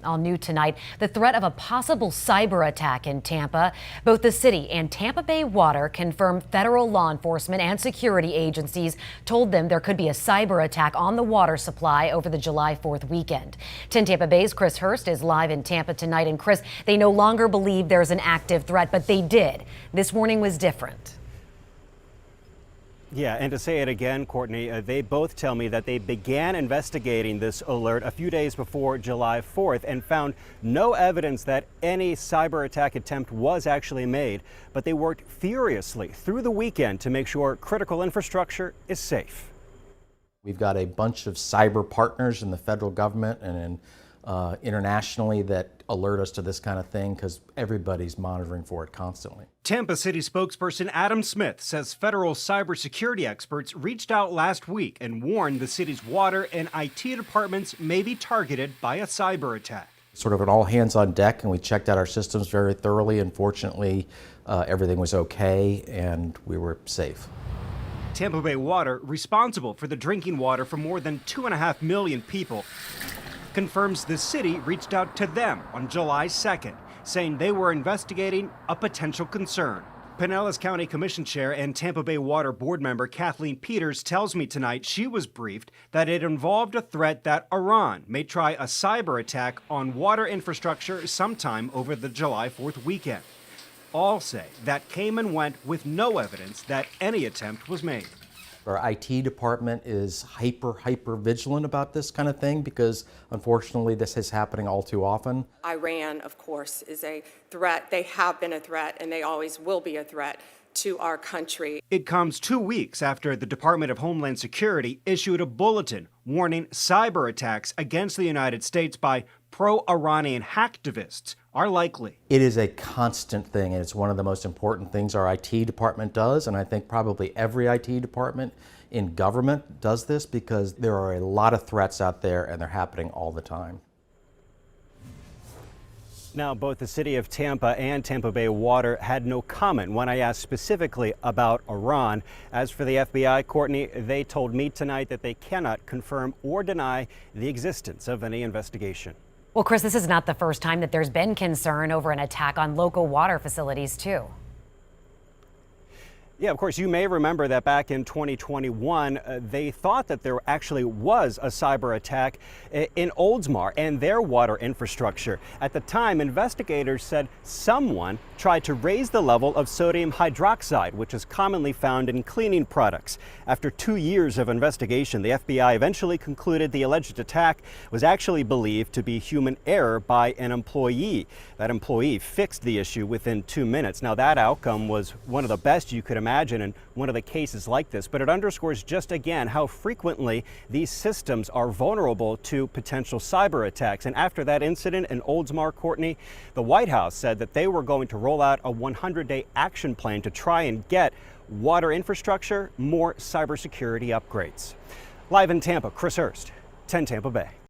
All new tonight, the threat of a possible cyber attack in Tampa. Both the city and Tampa Bay Water confirmed federal law enforcement and security agencies told them there could be a cyber attack on the water supply over the July 4th weekend. 10 Tampa Bay's Chris Hurst is live in Tampa tonight. And Chris, they no longer believe there's an active threat, but they did. This warning was different. Yeah, and to say it again, Courtney, they both tell me that they began investigating this alert a few days before July 4th and found no evidence that any cyber attack attempt was actually made. But they worked furiously through the weekend to make sure critical infrastructure is safe. We've got a bunch of cyber partners in the federal government and internationally that alert us to this kind of thing because everybody's monitoring for it constantly. Tampa City spokesperson Adam Smith says federal cybersecurity experts reached out last week and warned the city's water and IT departments may be targeted by a cyber attack. Sort of an all hands on deck, and we checked out our systems very thoroughly, and fortunately everything was okay and we were safe. Tampa Bay Water, responsible for the drinking water for more than 2.5 million people, confirms the city reached out to them on July 2nd, saying they were investigating a potential concern. Pinellas County Commission Chair and Tampa Bay Water Board member Kathleen Peters tells me tonight she was briefed that it involved a threat that Iran may try a cyber attack on water infrastructure sometime over the July 4th weekend. All say that came and went with no evidence that any attempt was made. Our IT department is hyper vigilant about this kind of thing because unfortunately this is happening all too often. Iran, of course, is a threat. They have been a threat and they always will be a threat to our country. It comes 2 weeks after the Department of Homeland Security issued a bulletin warning cyber attacks against the United States by pro-Iranian hacktivists are likely. It is a constant thing, and it's one of the most important things our IT department does, and I think probably every IT department in government does this because there are a lot of threats out there and they're happening all the time. Now, both the city of Tampa and Tampa Bay Water had no comment when I asked specifically about Iran. As for the FBI, Courtney, they told me tonight that they cannot confirm or deny the existence of any investigation. Well, Chris, this is not the first time that there's been concern over an attack on local water facilities, too. Yeah, of course, you may remember that back in 2021, they thought that there actually was a cyber attack in Oldsmar and their water infrastructure. At the time, investigators said someone tried to raise the level of sodium hydroxide, which is commonly found in cleaning products. After 2 years of investigation, the FBI eventually concluded the alleged attack was actually believed to be human error by an employee. That employee fixed the issue within 2 minutes. Now, that outcome was one of the best you could imagine in one of the cases like this, but it underscores just again how frequently these systems are vulnerable to potential cyber attacks. And after that incident in Oldsmar, Courtney, the White House said that they were going to roll out a 100-day action plan to try and get water infrastructure more cybersecurity upgrades. Live in Tampa, Chris Hurst, 10 Tampa Bay.